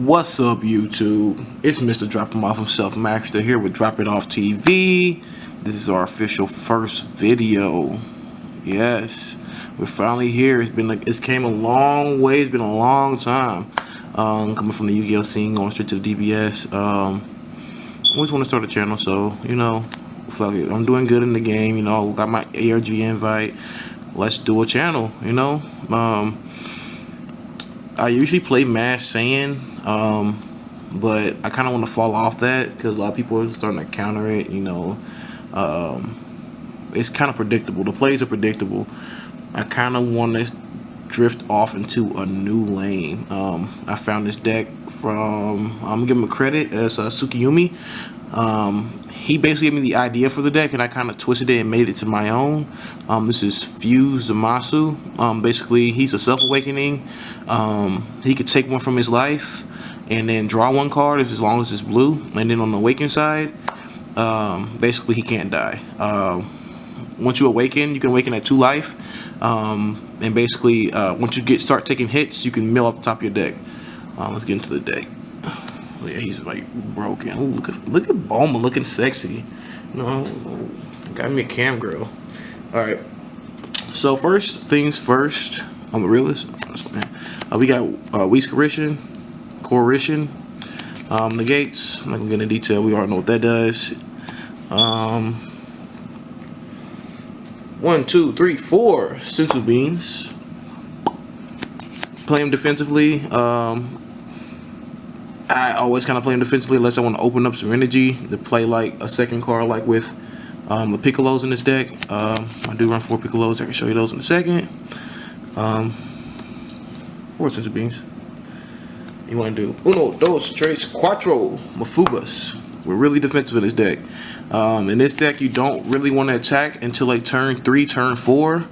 What's up, YouTube? It's Mr. Drop 'em Off himself, Maxter, here with Drop It Off TV. This is our official first video. Yes, we're finally here. It's came a long way. It's been a long time. Coming from the Yu-Gi-Oh scene, going straight to the DBS. Always want to start a channel, so fuck it. I'm doing good in the game. Got my ARG invite. Let's do a channel. I usually play Mass Saiyan, but I kind of want to fall off that because a lot of people are starting to counter it. It's kind of predictable. The plays are predictable. I kind of want to drift off into a new lane. I found this deck from, I'm gonna give him a credit, as Tsukiyumi. He basically gave me the idea for the deck, and I kind of twisted it and made it to my own. This is Fuse Zamafu. Basically, he's a self-awakening. He could take one from his life and then draw one card as long as it's blue. And then on the awaken side, basically he can't die. Once you awaken, you can awaken at 2 life. And basically, once you start taking hits, you can mill off the top of your deck. Let's get into the deck. Yeah, he's like broken. Ooh, look at Bulma looking sexy. Got me a cam girl. Alright. So first things first, I'm a realist. We got Whiskarishin, Corishin, negates. I'm not gonna get into detail, we already know what that does. 1, 2, 3, 4 Sensu Beans. Play him defensively. I always kind of play him defensively unless I want to open up some energy to play like a second card, like with the Piccolos in this deck. I do run 4 Piccolos. I can show you those in a second. 4 Sensu Beans. You want to do uno, dos, tres, cuatro Mafubas. We're really defensive in this deck. In this deck, you don't really want to attack until like turn 3, turn 4.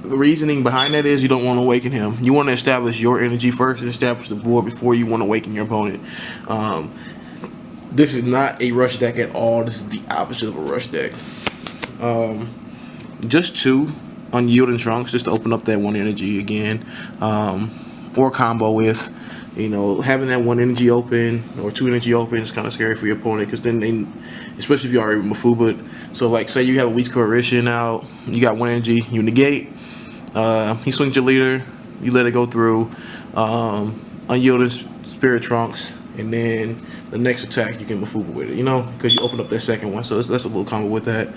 The reasoning behind that is you don't want to awaken him. You want to establish your energy first and establish the board before you want to awaken your opponent. This is not a rush deck at all. This is the opposite of a rush deck. Just 2 Unyielding Trunks just to open up that 1 energy again, or combo with, having that 1 energy open or 2 energy open is kind of scary for your opponent, because then they, especially if you already Mafuba. So like, say you have a weak Coalition out, you got 1 energy, you negate. He swings your leader, you let it go through, Unyielding Spirit Trunks, and then the next attack you can Mafuba with it, because you open up that second one. So that's a little combo with that.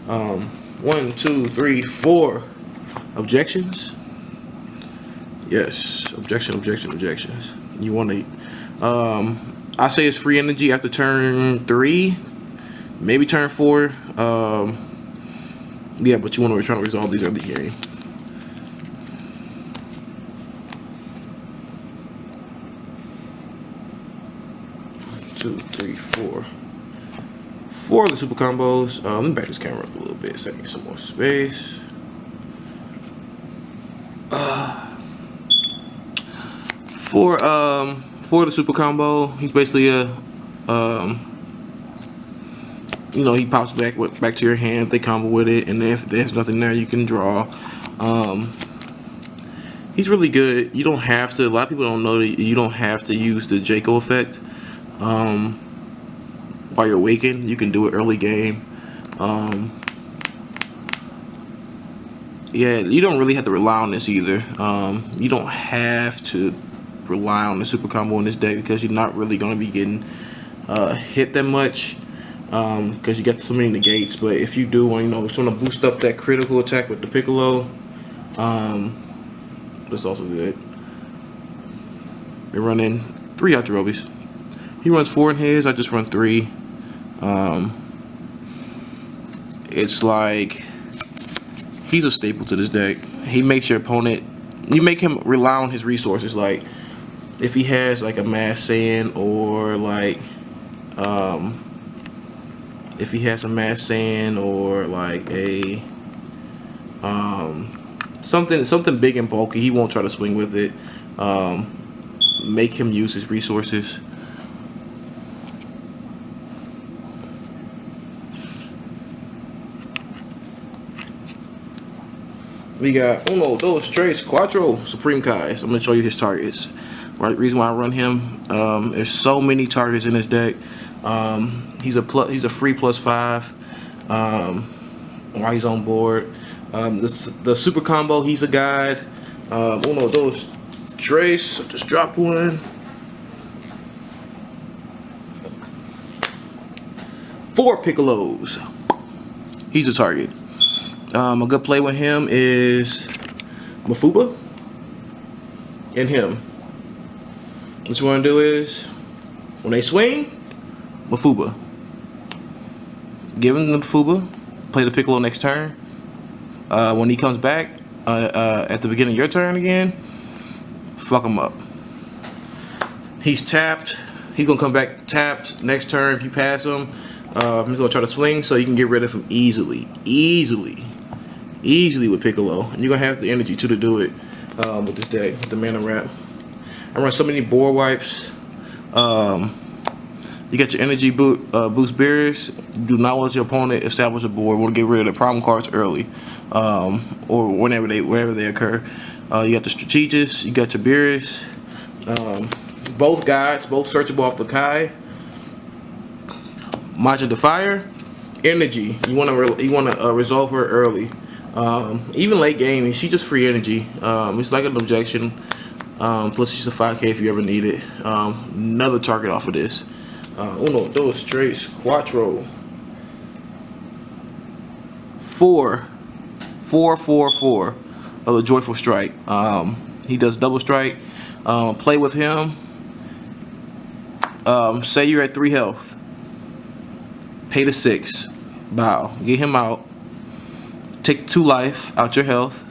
1, 2, 3, 4 objections. Yes, objections. You want to, I say it's free energy after turn 3, maybe turn 4. Yeah, but you want to try to resolve these early game. 2, 3, 4. 4 of the super combos. Let me back this camera up a little bit so I can get some more space. For the super combo, he's basically a he pops back to your hand. They combo with it, and if there's nothing there, you can draw. He's really good. You don't have to. A lot of people don't know that you don't have to use the Jaco effect while you're awakened. You can do it early game. Yeah, you don't really have to rely on this either. You don't have to rely on the super combo in this deck because you're not really going to be getting hit that much, because you got so many negates. But if you do, just want to boost up that critical attack with the Piccolo, that's also good. We're running 3 Yajirobe's. He runs 4 in his. I just run 3. It's like he's a staple to this deck. He makes your opponent. You make him rely on his resources. Like if he has like a Mass Saiyan, or like if he has a Mass Saiyan, or like a something big and bulky, he won't try to swing with it. Make him use his resources. We got uno, dos, tres, cuatro Supreme Kais. I'm gonna show you his targets. Right, reason why I run him. There's so many targets in this deck. He's a free +5 while he's on board. The super combo, he's a guide. Uno, dos, tres. Just dropped one. 4 Piccolos. He's a target. A good play with him is Mafuba and him. What you want to do is, when they swing, Mafuba. Give him the Mafuba, play the Piccolo next turn. When he comes back at the beginning of your turn again, fuck him up. He's tapped. He's going to come back tapped next turn if you pass him. He's going to try to swing so you can get rid of him easily with Piccolo. And you're going to have the energy to do it with this deck, with the mana wrap. I run so many board wipes. You got your energy boost barriers. Do not let your opponent establish a board. Want to get rid of the problem cards early, or whenever they occur. You got the strategists. You got your barriers. Both guides, both searchable off the Kai. Majin the Fire, energy. You want to resolve her early. Even late game, she's just free energy. It's like an objection. Plus she's a 5K if you ever need it. Another target off of this. Uno, dos, tres, cuatro. 4 of the Joyful Strike. He does double strike. Play with him. Say you're at 3 health. Pay the 6. Bow. Get him out. Take 2 life out your health.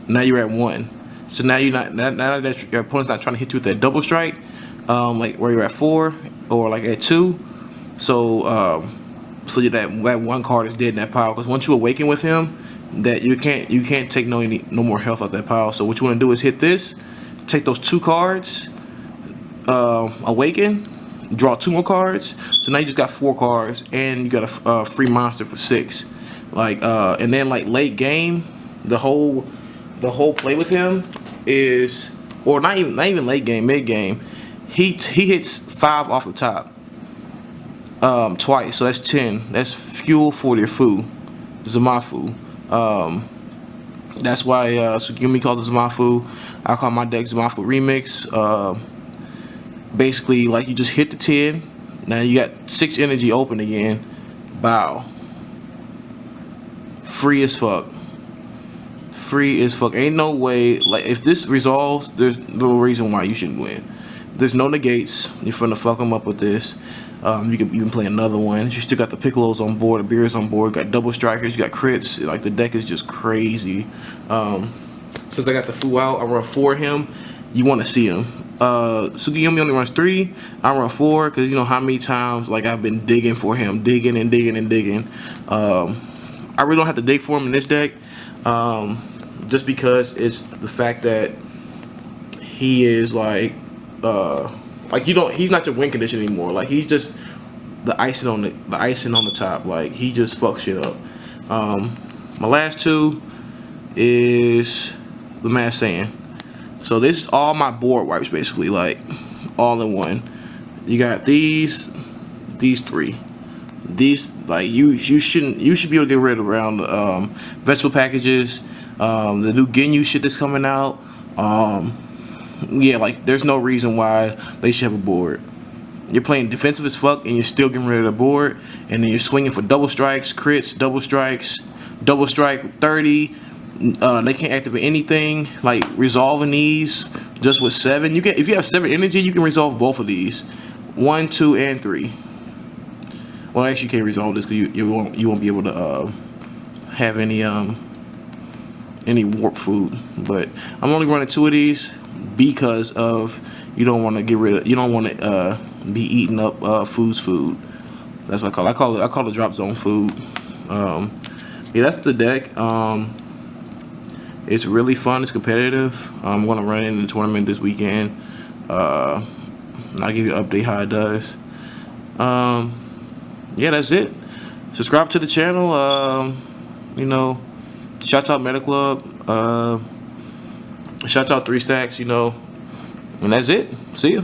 Now you're at 1. So now you're not. Now that your opponent's not trying to hit you with that double strike, like where you're at 4 or like at 2. So that 1 card is dead in that pile. Because once you awaken with him, that you can't take no more health out that pile. So what you want to do is hit this, take those 2 cards, awaken, draw 2 more cards. So now you just got 4 cards, and you got a free monster for 6. Like and then like late game, the whole play with him is, or not even late game, mid game. He hits 5 off the top twice, so that's 10. That's fuel for your food, Zamafu. That's why Sugiyumi calls it Zamafu. I call my deck Zamafu Remix. Basically, like you just hit the 10. Now you got 6 energy open again. Bow. Free as fuck. Free as fuck. Ain't no way. Like if this resolves, there's no reason why you shouldn't win. There's no negates. You're finna fuck them up with this. You can play another one. You still got the Piccolos on board, the Beers on board. Got double strikers. You got crits. Like the deck is just crazy. Since I got the Fu out, I run 4 him. You want to see him. Sugiyumi only runs 3. I run 4 because you know how many times like I've been digging for him, digging. I really don't have to dig for him in this deck, just because it's the fact that he is like he's not your win condition anymore. Like he's just the icing on the top. Like he just fucks shit up. My last 2 is the Mad Saiyan. So this is all my board wipes basically, like all in one. You got these 3. These like you should be able to get rid of around vegetable packages, the new Ginyu shit that's coming out. Yeah, like there's no reason why they should have a board. You're playing defensive as fuck and you're still getting rid of the board, and then you're swinging for double strikes, crits, double strike 30. They can't activate anything. Like resolving these just with 7. You can, if you have 7 energy, you can resolve both of these, 1, 2, and 3. Well, actually, you can't resolve this because you won't be able to have any warp food. But I'm only running 2 of these because of you don't want to be eating up food. That's what I call it. I call it drop zone food. Yeah, that's the deck. It's really fun. It's competitive. I'm gonna run it in the tournament this weekend. I'll give you an update how it does. Yeah, that's it. Subscribe to the channel. You know, shouts out Meta Club. Shouts out 3 Stacks, you know. And that's it. See ya.